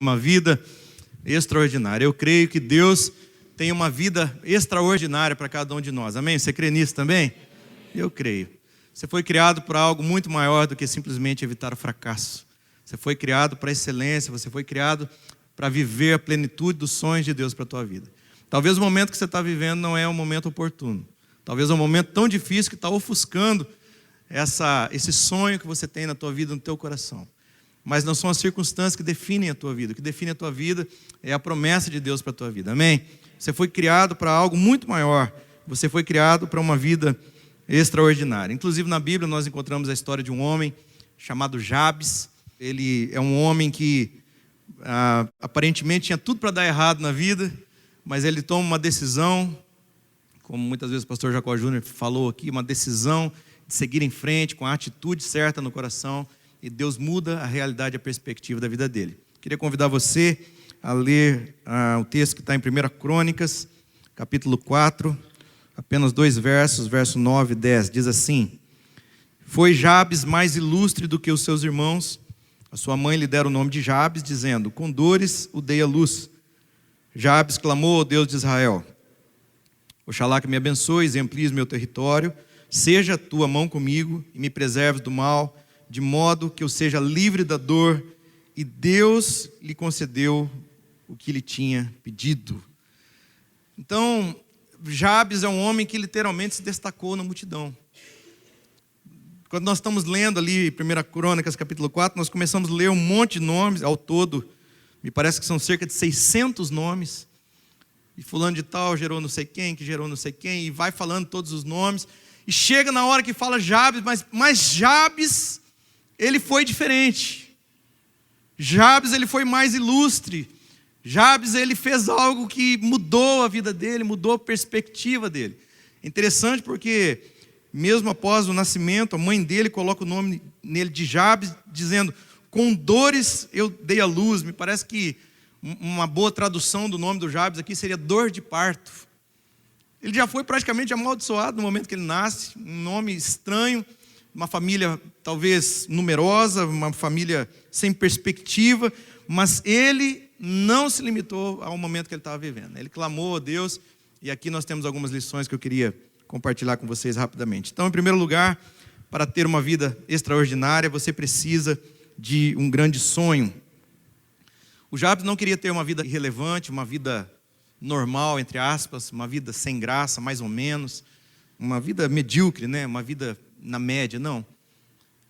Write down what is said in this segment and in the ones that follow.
uma vida extraordinária. Eu creio que Deus tem uma vida extraordinária para cada um de nós. Amém? Você crê nisso também? Eu creio. Você foi criado para algo muito maior do que simplesmente evitar o fracasso. Você foi criado para a excelência, você foi criado para viver a plenitude dos sonhos de Deus para a tua vida. Talvez o momento que você está vivendo não é um momento oportuno. Talvez é um momento tão difícil que está ofuscando esse sonho que você tem na tua vida, no teu coração. Mas não são as circunstâncias que definem a tua vida. O que define a tua vida é a promessa de Deus para a tua vida. Amém? Você foi criado para algo muito maior. Você foi criado para uma vida extraordinária. Inclusive na Bíblia nós encontramos a história de um homem chamado Jabes. Ele é um homem que aparentemente tinha tudo para dar errado na vida, mas ele toma uma decisão, como muitas vezes o pastor Jacó Júnior falou aqui, uma decisão de seguir em frente com a atitude certa no coração, e Deus muda a realidade e a perspectiva da vida dele. Queria convidar você a ler o texto que está em 1 Crônicas, capítulo 4, apenas 2 versos, verso 9 e 10, diz assim: Foi Jabes mais ilustre do que os seus irmãos. A sua mãe lhe dera o nome de Jabes, dizendo: Com dores o dei à luz. Jabes clamou ao Deus de Israel: Oxalá que me abençoes e amplies meu território, seja a tua mão comigo e me preserves do mal, de modo que eu seja livre da dor. E Deus lhe concedeu o que lhe tinha pedido. Então, Jabes é um homem que literalmente se destacou na multidão. Quando nós estamos lendo ali 1 Crônicas, capítulo 4, nós começamos a ler um monte de nomes, ao todo, me parece que são cerca de 600 nomes. E fulano de tal gerou não sei quem, que gerou não sei quem, e vai falando todos os nomes. E chega na hora que fala Jabes, mas Jabes, ele foi diferente. Jabes, ele foi mais ilustre. Jabes, ele fez algo que mudou a vida dele, mudou a perspectiva dele. Interessante porque, mesmo após o nascimento, a mãe dele coloca o nome nele de Jabes, dizendo: Com dores eu dei à luz. Me parece que uma boa tradução do nome do Jabes aqui seria dor de parto. Ele já foi praticamente amaldiçoado no momento que ele nasce, um nome estranho, uma família talvez numerosa, uma família sem perspectiva, mas ele não se limitou ao momento que ele estava vivendo. Ele clamou a Deus, e aqui nós temos algumas lições que eu queria compartilhar com vocês rapidamente. Então, em primeiro lugar, para ter uma vida extraordinária, você precisa de um grande sonho. O Jabes não queria ter uma vida irrelevante, uma vida normal, entre aspas, uma vida sem graça, mais ou menos, uma vida medíocre, né? Uma vida na média, não.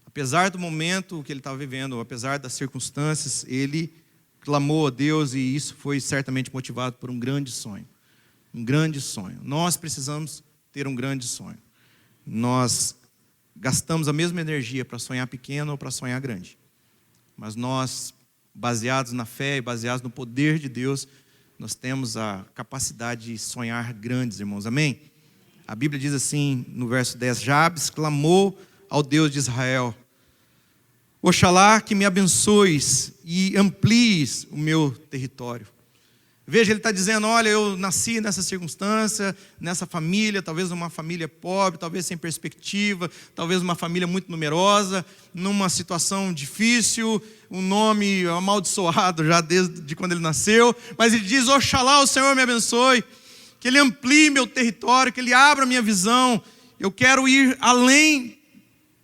Apesar do momento que ele estava vivendo, apesar das circunstâncias, ele clamou a Deus, e isso foi certamente motivado por um grande sonho. Um grande sonho. Nós precisamos ter um grande sonho. Nós gastamos a mesma energia para sonhar pequeno ou para sonhar grande. Mas nós, baseados na fé e baseados no poder de Deus, nós temos a capacidade de sonhar grandes, irmãos. Amém? A Bíblia diz assim, no verso 10, Jabes clamou ao Deus de Israel: Oxalá que me abençoes e amplies o meu território. Veja, ele está dizendo: olha, eu nasci nessa circunstância, nessa família, talvez uma família pobre, talvez sem perspectiva, talvez uma família muito numerosa, numa situação difícil, um nome amaldiçoado já desde quando ele nasceu, mas ele diz: oxalá o Senhor me abençoe, que Ele amplie meu território, que Ele abra minha visão. Eu quero ir além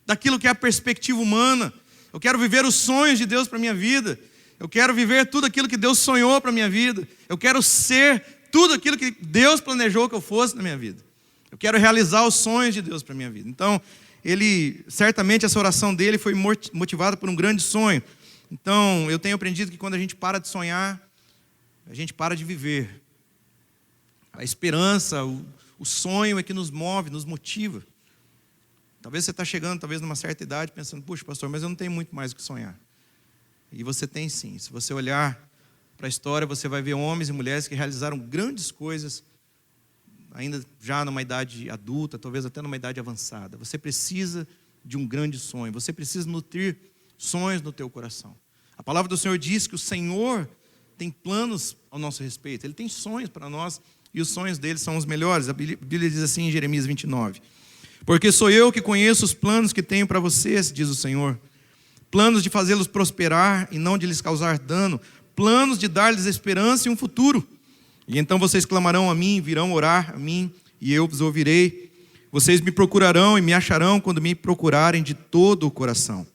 daquilo que é a perspectiva humana. Eu quero viver os sonhos de Deus para a minha vida. Eu quero viver tudo aquilo que Deus sonhou para a minha vida. Eu quero ser tudo aquilo que Deus planejou que eu fosse na minha vida. Eu quero realizar os sonhos de Deus para a minha vida. Então, certamente essa oração dele foi motivada por um grande sonho. Então, eu tenho aprendido que quando a gente para de sonhar, a gente para de viver. A esperança, o sonho é que nos move, nos motiva. Talvez você está chegando, talvez numa certa idade, pensando: puxa, pastor, mas eu não tenho muito mais o que sonhar. E você tem sim. Se você olhar para a história, você vai ver homens e mulheres que realizaram grandes coisas, ainda já numa idade adulta, talvez até numa idade avançada. Você precisa de um grande sonho. Você precisa nutrir sonhos no teu coração. A palavra do Senhor diz que o Senhor tem planos ao nosso respeito. Ele tem sonhos para nós, e os sonhos dele são os melhores. A Bíblia diz assim em Jeremias 29. Porque sou eu que conheço os planos que tenho para vocês, diz o Senhor. Planos de fazê-los prosperar e não de lhes causar dano. planos de dar-lhes esperança e um futuro. E então vocês clamarão a mim, virão orar a mim, e eu vos ouvirei. Vocês me procurarão e me acharão quando me procurarem de todo o coração.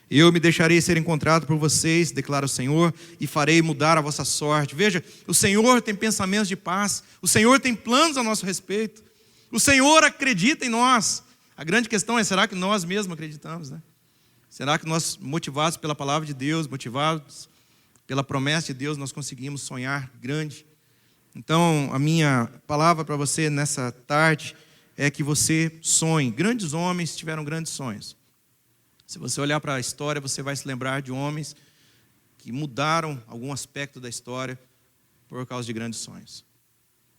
Eu me deixarei ser encontrado por vocês, declara o Senhor, e farei mudar a vossa sorte. Veja, o Senhor tem pensamentos de paz, o Senhor tem planos a nosso respeito, o Senhor acredita em nós. A grande questão é, será que nós mesmos acreditamos, né? Será que nós, motivados pela palavra de Deus, motivados pela promessa de Deus, nós conseguimos sonhar grande? Então, a minha palavra para você nessa tarde é que você sonhe. Grandes homens tiveram grandes sonhos. Se você olhar para a história, você vai se lembrar de homens que mudaram algum aspecto da história por causa de grandes sonhos.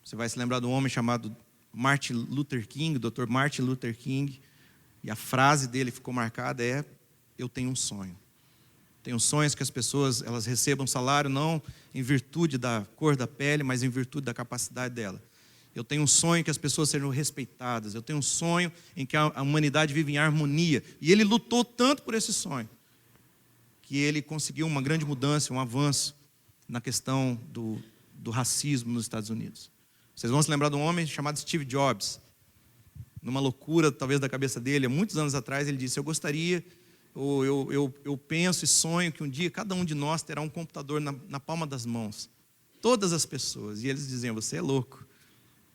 Você vai se lembrar de um homem chamado Martin Luther King, Dr. Martin Luther King, e a frase dele ficou marcada é: eu tenho um sonho. Tenho sonhos que as pessoas elas recebam salário não em virtude da cor da pele, mas em virtude da capacidade dela. Eu tenho um sonho que as pessoas sejam respeitadas. Eu tenho um sonho em que a humanidade vive em harmonia. E ele lutou tanto por esse sonho, que ele conseguiu uma grande mudança, um avanço na questão do racismo nos Estados Unidos. Vocês vão se lembrar de um homem chamado Steve Jobs. Numa loucura, talvez, da cabeça dele, há muitos anos atrás, ele disse: eu gostaria, ou eu penso e sonho que um dia cada um de nós terá um computador na palma das mãos. Todas as pessoas. E eles diziam: você é louco.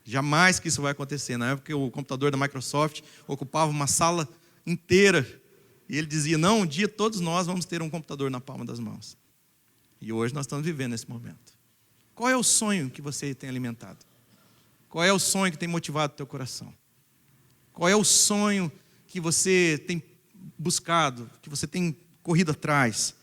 Jamais que isso vai acontecer. Na época, o computador da Microsoft ocupava uma sala inteira. E ele dizia: não, um dia todos nós vamos ter um computador na palma das mãos. E hoje nós estamos vivendo esse momento. Qual é o sonho que você tem alimentado? Qual é o sonho que tem motivado o teu coração? Qual é o sonho que você tem buscado, que você tem corrido atrás?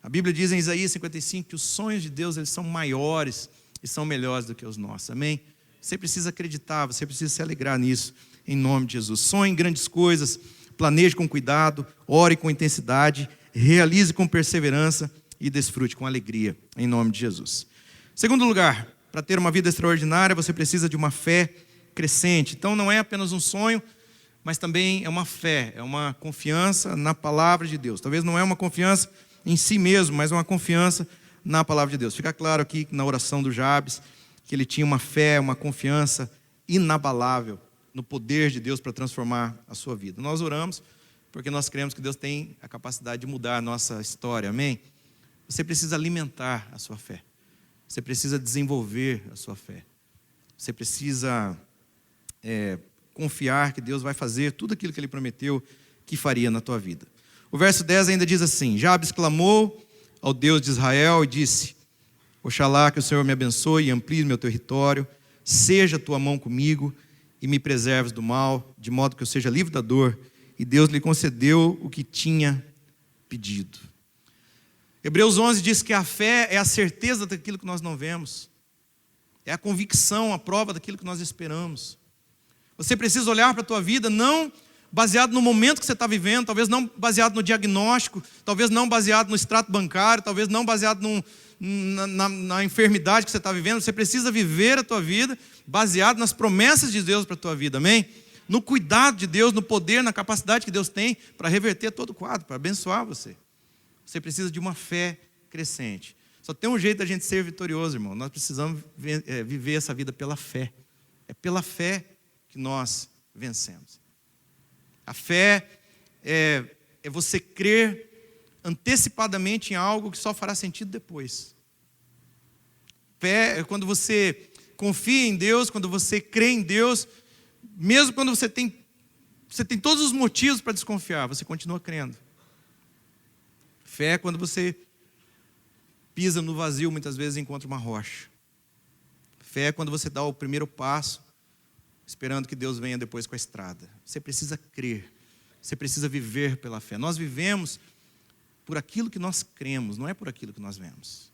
A Bíblia diz em Isaías 55 que os sonhos de Deus eles são maiores e são melhores do que os nossos. Amém? Você precisa acreditar, você precisa se alegrar nisso, em nome de Jesus. Sonhe em grandes coisas, planeje com cuidado, ore com intensidade, realize com perseverança e desfrute com alegria, em nome de Jesus. Segundo lugar, para ter uma vida extraordinária, você precisa de uma fé crescente. Então não é apenas um sonho, mas também é uma fé, é uma confiança na palavra de Deus. Talvez não é uma confiança em si mesmo, mas uma confiança na palavra de Deus. Fica claro aqui na oração do Jabes, que ele tinha uma fé, uma confiança inabalável no poder de Deus para transformar a sua vida. Nós oramos porque nós cremos que Deus tem a capacidade de mudar a nossa história, amém? Você precisa alimentar a sua fé. Você precisa desenvolver a sua fé. Você precisa confiar que Deus vai fazer tudo aquilo que Ele prometeu que faria na tua vida. O verso 10 ainda diz assim: Jabes clamou ao Deus de Israel e disse: oxalá que o Senhor me abençoe e amplie meu território, seja a tua mão comigo e me preserves do mal, de modo que eu seja livre da dor. E Deus lhe concedeu o que tinha pedido. Hebreus 11 diz que a fé é a certeza daquilo que nós não vemos. É a convicção, a prova daquilo que nós esperamos. Você precisa olhar para a tua vida não baseado no momento que você está vivendo, talvez não baseado no diagnóstico, talvez não baseado no extrato bancário, talvez não baseado na enfermidade que você está vivendo. Você precisa viver a tua vida baseado nas promessas de Deus para a tua vida, amém? No cuidado de Deus, no poder, na capacidade que Deus tem para reverter todo o quadro, para abençoar você. Você precisa de uma fé crescente. Só tem um jeito da gente ser vitorioso, irmão. Nós precisamos viver essa vida pela fé. É pela fé que nós vencemos. A fé é você crer antecipadamente em algo que só fará sentido depois. Fé é quando você confia em Deus, quando você crê em Deus, mesmo quando você tem todos os motivos para desconfiar, você continua crendo. Fé é quando você pisa no vazio, muitas vezes encontra uma rocha. Fé é quando você dá o primeiro passo, esperando que Deus venha depois com a estrada. Você precisa crer, você precisa viver pela fé. Nós vivemos por aquilo que nós cremos, não é por aquilo que nós vemos.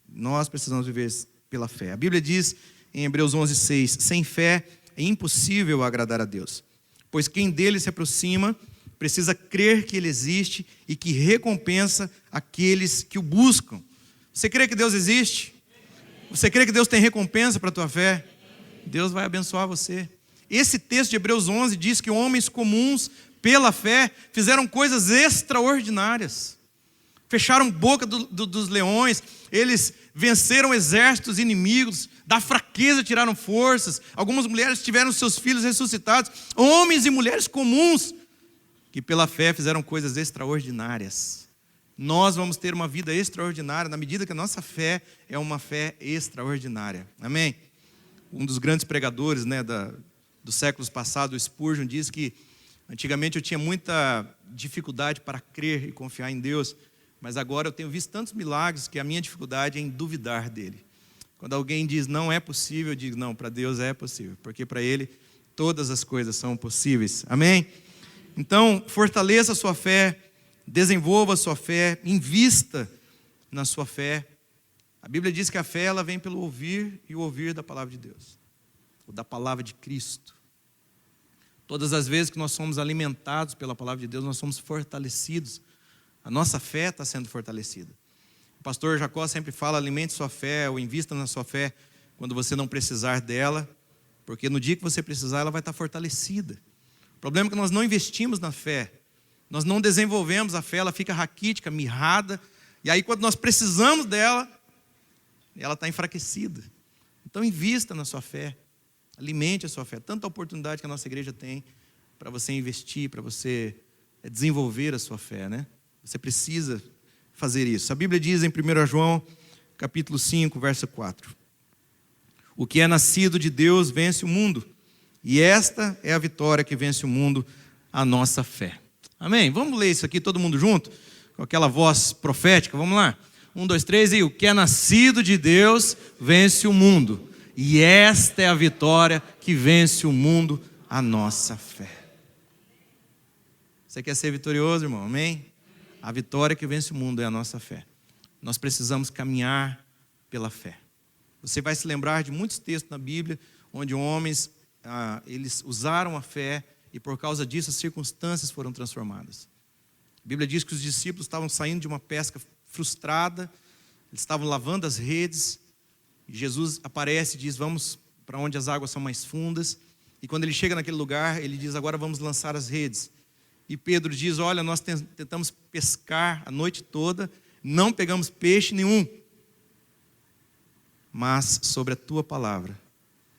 Nós precisamos viver pela fé. A Bíblia diz em Hebreus 11:6, sem fé é impossível agradar a Deus, pois quem dele se aproxima precisa crer que Ele existe e que recompensa aqueles que o buscam. Você crê que Deus existe? Você crê que Deus tem recompensa para a tua fé? Deus vai abençoar você. Esse texto de Hebreus 11 diz que homens comuns, pela fé, fizeram coisas extraordinárias. fecharam a boca dos leões, eles venceram exércitos inimigos, da fraqueza tiraram forças, algumas mulheres tiveram seus filhos ressuscitados, homens e mulheres comuns, que pela fé fizeram coisas extraordinárias. Nós vamos ter uma vida extraordinária, na medida que a nossa fé é uma fé extraordinária, amém? Um dos grandes pregadores, dos séculos passados, o Spurgeon, diz que antigamente eu tinha muita dificuldade para crer e confiar em Deus, mas agora eu tenho visto tantos milagres que a minha dificuldade é em duvidar dele. Quando alguém diz não é possível, eu digo não, para Deus é possível, porque para Ele todas as coisas são possíveis, amém? Então, fortaleça a sua fé, desenvolva a sua fé, invista na sua fé. A Bíblia diz que a fé ela vem pelo ouvir e o ouvir da palavra de Deus, ou da palavra de Cristo. Todas as vezes que nós somos alimentados pela palavra de Deus, nós somos fortalecidos. A nossa fé está sendo fortalecida. O pastor Jacó sempre fala, alimente sua fé, ou invista na sua fé, quando você não precisar dela, porque no dia que você precisar, ela vai estar fortalecida. O problema é que nós não investimos na fé, nós não desenvolvemos a fé, ela fica raquítica, mirrada, e aí quando nós precisamos dela, ela está enfraquecida. Então invista na sua fé, alimente a sua fé. Tanta oportunidade que a nossa igreja tem para você investir, para você desenvolver a sua fé, né? Você precisa fazer isso. A Bíblia diz em 1 João, capítulo 5, verso 4. O que é nascido de Deus vence o mundo, e esta é a vitória que vence o mundo, a nossa fé. Amém? Vamos ler isso aqui todo mundo junto? Com aquela voz profética, vamos lá? 1, 2, 3, e o que é nascido de Deus vence o mundo, e esta é a vitória que vence o mundo, a nossa fé. Você quer ser vitorioso, irmão? Amém? A vitória que vence o mundo é a nossa fé. Nós precisamos caminhar pela fé. Você vai se lembrar de muitos textos na Bíblia, onde homens, eles usaram a fé, e por causa disso as circunstâncias foram transformadas. A Bíblia diz que os discípulos estavam saindo de uma pesca frustrada, eles estavam lavando as redes, e Jesus aparece e diz, vamos para onde as águas são mais fundas, e quando ele chega naquele lugar, ele diz, agora vamos lançar as redes. E Pedro diz, olha, nós tentamos pescar a noite toda, não pegamos peixe nenhum, mas sobre a tua palavra,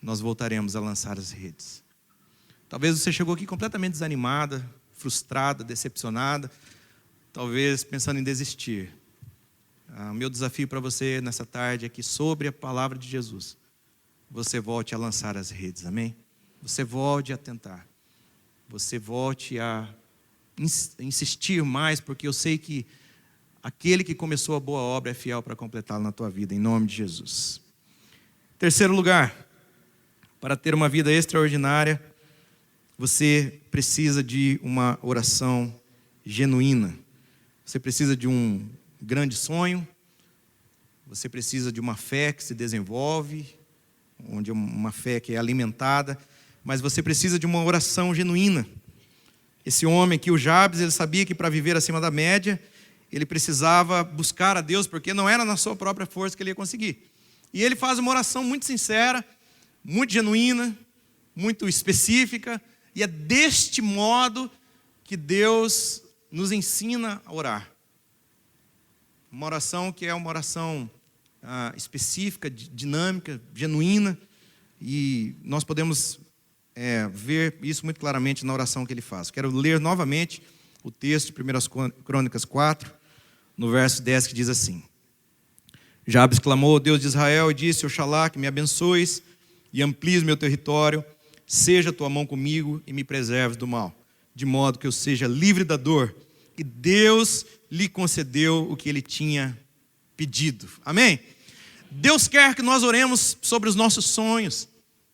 nós voltaremos a lançar as redes. Talvez você chegou aqui completamente desanimada, frustrada, decepcionada, talvez pensando em desistir. O meu desafio para você nessa tarde é que sobre a palavra de Jesus, você volte a lançar as redes, amém? Você volte a tentar, você volte a insistir mais, porque eu sei que aquele que começou a boa obra é fiel para completá-la na tua vida, em nome de Jesus. Terceiro lugar, para ter uma vida extraordinária, você precisa de uma oração genuína. Você precisa de um grande sonho, você precisa de uma fé que se desenvolve, onde uma fé que é alimentada, mas você precisa de uma oração genuína. Esse homem aqui, o Jabes, ele sabia que para viver acima da média, ele precisava buscar a Deus, porque não era na sua própria força que ele ia conseguir. E ele faz uma oração muito sincera, muito genuína, muito específica, e é deste modo que Deus nos ensina a orar. Uma oração que é uma oração específica, dinâmica, genuína, e nós podemos ver isso muito claramente na oração que ele faz. Quero ler novamente o texto de 1 Crônicas 4, no verso 10, que diz assim: Jabes clamou ao Deus de Israel e disse, Oxalá que me abençoes e amplies meu território, seja a tua mão comigo e me preserves do mal, de modo que eu seja livre da dor. E Deus lhe concedeu o que ele tinha pedido. Amém? Deus quer que nós oremos sobre os nossos sonhos.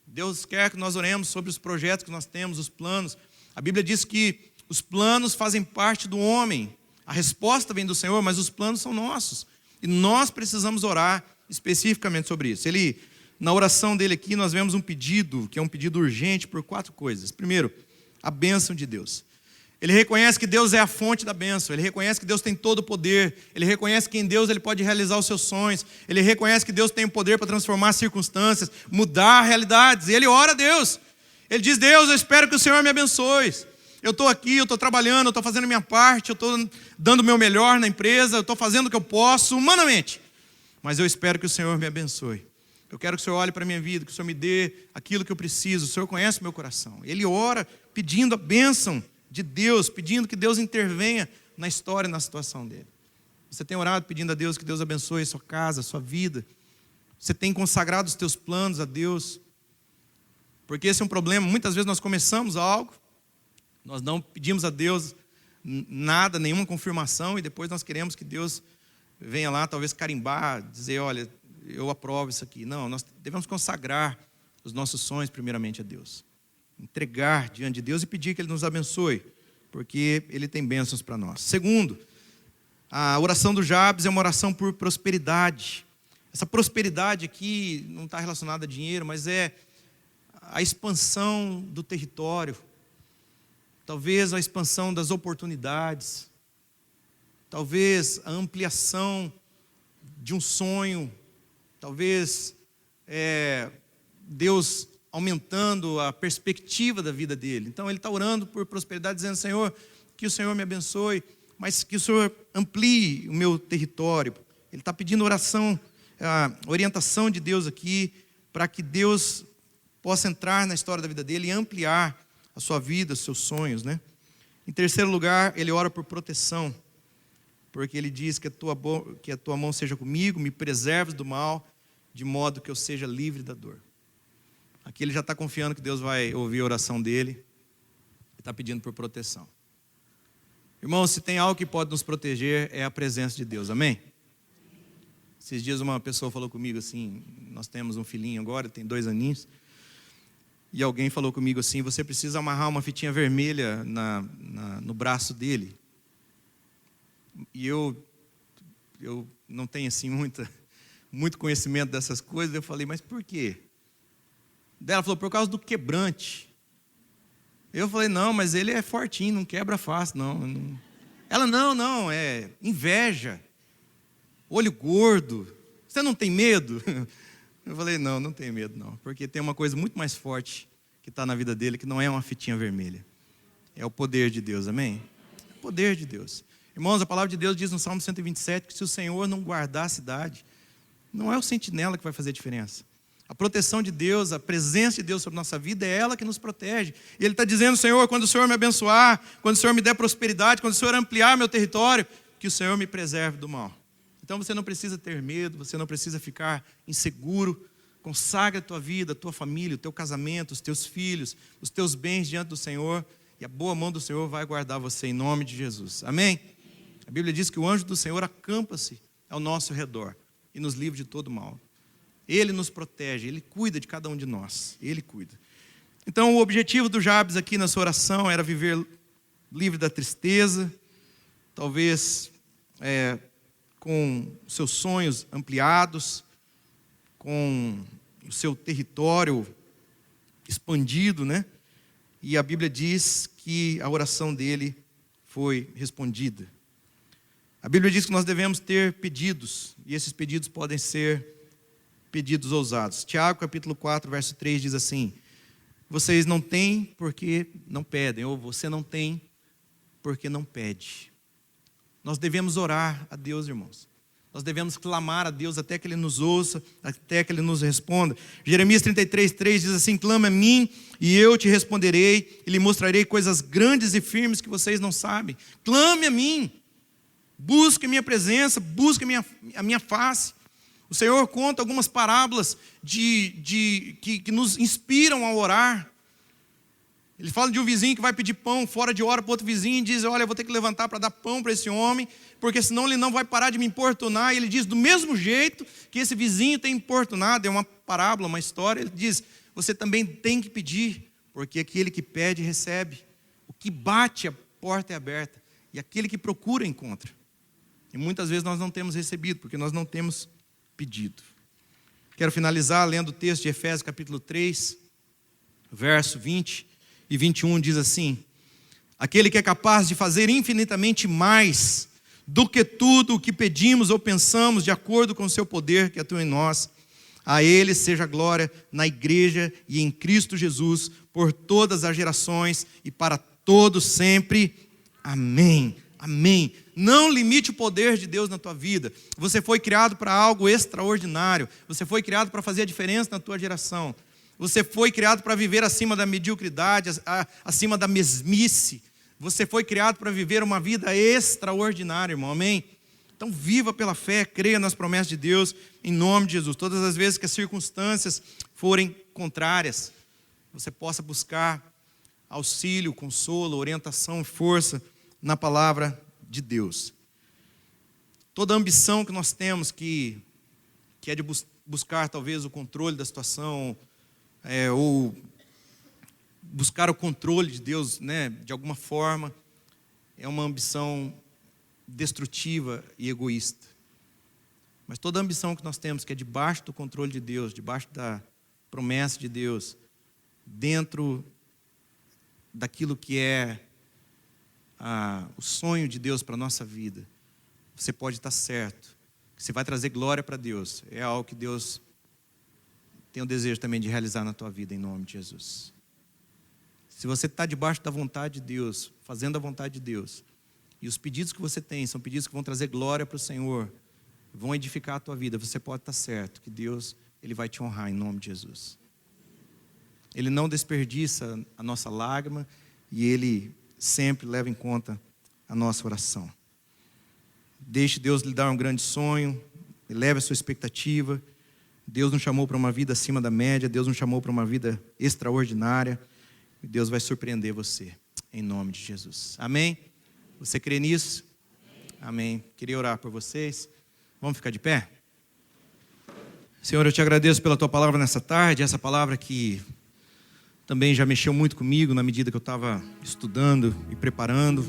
Deus quer que nós oremos sobre os projetos que nós temos, os planos. A Bíblia diz que os planos fazem parte do homem. A resposta vem do Senhor, mas os planos são nossos. E nós precisamos orar especificamente sobre isso. Na oração dele aqui, nós vemos um pedido, que é um pedido urgente por 4 coisas. Primeiro, a bênção de Deus. Ele reconhece que Deus é a fonte da bênção. Ele reconhece que Deus tem todo o poder. Ele reconhece que em Deus ele pode realizar os seus sonhos. Ele reconhece que Deus tem o poder para transformar circunstâncias, mudar realidades. E ele ora a Deus. Ele diz, Deus, eu espero que o Senhor me abençoe. Eu estou aqui, eu estou trabalhando, eu estou fazendo a minha parte, eu estou dando o meu melhor na empresa, eu estou fazendo o que eu posso, humanamente. Mas eu espero que o Senhor me abençoe. Eu quero que o Senhor olhe para a minha vida, que o Senhor me dê aquilo que eu preciso. O Senhor conhece o meu coração. Ele ora pedindo a bênção de Deus, pedindo que Deus intervenha na história e na situação dele. Você tem orado pedindo a Deus que Deus abençoe a sua casa, a sua vida. Você tem consagrado os teus planos a Deus. Porque esse é um problema. Muitas vezes nós começamos algo, nós não pedimos a Deus nada, nenhuma confirmação, e depois nós queremos que Deus venha lá, talvez carimbar, dizer, olha, eu aprovo isso aqui. Não, nós devemos consagrar os nossos sonhos primeiramente a Deus. Entregar diante de Deus e pedir que Ele nos abençoe, porque Ele tem bênçãos para nós. Segundo, a oração do Jabes é uma oração por prosperidade. Essa prosperidade aqui não está relacionada a dinheiro, mas é a expansão do território, talvez a expansão das oportunidades, talvez a ampliação de um sonho, talvez Deus aumentando a perspectiva da vida dele. Então ele está orando por prosperidade, dizendo, Senhor, que o Senhor me abençoe, mas que o Senhor amplie o meu território. Ele está pedindo oração, a orientação de Deus aqui, para que Deus possa entrar na história da vida dele e ampliar a sua vida, os seus sonhos, né? Em terceiro lugar, ele ora por proteção, porque ele diz que a tua mão seja comigo, me preserves do mal, de modo que eu seja livre da dor. Aqui ele já está confiando que Deus vai ouvir a oração dele, ele está pedindo por proteção. Irmãos, se tem algo que pode nos proteger, é a presença de Deus, amém? Esses dias uma pessoa falou comigo assim, nós temos um filhinho agora, tem 2 aninhos, e alguém falou comigo assim, você precisa amarrar uma fitinha vermelha no braço dele. E eu não tenho assim muito conhecimento dessas coisas, eu falei, mas por quê? Daí ela falou, por causa do quebrante. Eu falei, não, mas ele é fortinho, não quebra fácil, não. Ela, não, é inveja, olho gordo, você não tem medo? Eu falei, não tenho medo não, porque tem uma coisa muito mais forte que está na vida dele, que não é uma fitinha vermelha. É o poder de Deus, amém? É o poder de Deus. Irmãos, a palavra de Deus diz no Salmo 127 que se o Senhor não guardar a cidade, não é o sentinela que vai fazer a diferença. A proteção de Deus, a presença de Deus sobre a nossa vida, é ela que nos protege. E Ele está dizendo, Senhor, quando o Senhor me abençoar, quando o Senhor me der prosperidade, quando o Senhor ampliar meu território, que o Senhor me preserve do mal. Então você não precisa ter medo, você não precisa ficar inseguro. Consagra a tua vida, a tua família, o teu casamento, os teus filhos, os teus bens diante do Senhor, e a boa mão do Senhor vai guardar você em nome de Jesus. Amém? A Bíblia diz que o anjo do Senhor acampa-se ao nosso redor e nos livra de todo mal. Ele nos protege, Ele cuida de cada um de nós. Ele cuida. Então o objetivo do Jabes aqui na sua oração era viver livre da tristeza, talvez com seus sonhos ampliados, com o seu território expandido, né? E a Bíblia diz que a oração dele foi respondida. A Bíblia diz que nós devemos ter pedidos, e esses pedidos podem ser pedidos ousados. Tiago, capítulo 4, verso 3, diz assim, vocês não têm porque não pedem, ou você não tem porque não pede. Nós devemos orar a Deus, irmãos. Nós devemos clamar a Deus até que Ele nos ouça, até que Ele nos responda. Jeremias 33:3 diz assim, clama a mim e eu te responderei e lhe mostrarei coisas grandes e firmes que vocês não sabem. Clame a mim, busque a minha presença, busque a minha face. O Senhor conta algumas parábolas que nos inspiram a orar. Ele fala de um vizinho que vai pedir pão fora de hora para outro vizinho e diz, olha, eu vou ter que levantar para dar pão para esse homem, porque senão ele não vai parar de me importunar. E ele diz, do mesmo jeito que esse vizinho tem importunado, é uma parábola, uma história, ele diz, você também tem que pedir, porque aquele que pede, recebe. O que bate, a porta é aberta, e aquele que procura, encontra. E muitas vezes nós não temos recebido, porque nós não temos pedido. Quero finalizar lendo o texto de Efésios capítulo 3, verso 20 e 21, diz assim, aquele que é capaz de fazer infinitamente mais do que tudo o que pedimos ou pensamos, de acordo com o seu poder que atua em nós, a Ele seja glória na igreja e em Cristo Jesus, por todas as gerações e para todos sempre. Amém. Amém. Não limite o poder de Deus na tua vida. Você foi criado para algo extraordinário. Você foi criado para fazer a diferença na tua geração. Você foi criado para viver acima da mediocridade, acima da mesmice. Você foi criado para viver uma vida extraordinária, irmão. Amém? Então viva pela fé, creia nas promessas de Deus, em nome de Jesus. Todas as vezes que as circunstâncias forem contrárias, você possa buscar auxílio, consolo, orientação e força na palavra de Deus. Toda a ambição que nós temos, que é de buscar talvez o controle da situação, ou buscar o controle de Deus, né, de alguma forma, é uma ambição destrutiva e egoísta. Mas toda a ambição que nós temos, que é debaixo do controle de Deus, debaixo da promessa de Deus, dentro daquilo que é o sonho de Deus para a nossa vida, você pode estar certo, que você vai trazer glória para Deus. É algo que Deus tem o desejo também de realizar na tua vida, em nome de Jesus. Se você está debaixo da vontade de Deus, fazendo a vontade de Deus, e os pedidos que você tem são pedidos que vão trazer glória para o Senhor, vão edificar a tua vida, você pode estar certo que Deus, Ele vai te honrar em nome de Jesus. Ele não desperdiça a nossa lágrima e Ele sempre leva em conta a nossa oração. Deixe Deus lhe dar um grande sonho, eleve a sua expectativa. Deus nos chamou para uma vida acima da média, Deus nos chamou para uma vida extraordinária, e Deus vai surpreender você, em nome de Jesus. Amém? Você crê nisso? Amém. Queria orar por vocês. Vamos ficar de pé? Senhor, eu te agradeço pela tua palavra nessa tarde, essa palavra que também já mexeu muito comigo na medida que eu estava estudando e preparando.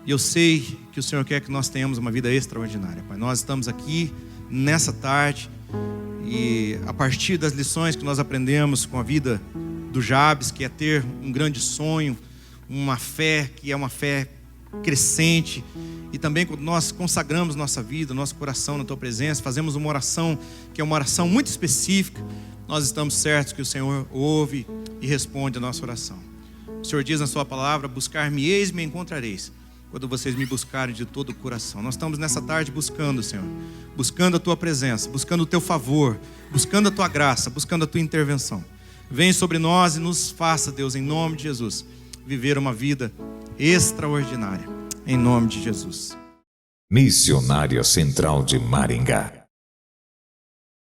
E eu sei que o Senhor quer que nós tenhamos uma vida extraordinária, Pai. Nós estamos aqui nessa tarde e a partir das lições que nós aprendemos com a vida do Jabes, que é ter um grande sonho, uma fé que é uma fé crescente, e também quando nós consagramos nossa vida, nosso coração na tua presença, fazemos uma oração que é uma oração muito específica, nós estamos certos que o Senhor ouve e responde a nossa oração. O Senhor diz na sua palavra: buscar-me-eis e me encontrareis, quando vocês me buscarem de todo o coração. Nós estamos nessa tarde buscando, Senhor, buscando a tua presença, buscando o teu favor, buscando a tua graça, buscando a tua intervenção. Vem sobre nós e nos faça, Deus, em nome de Jesus, viver uma vida extraordinária, em nome de Jesus. Missionária Central de Maringá.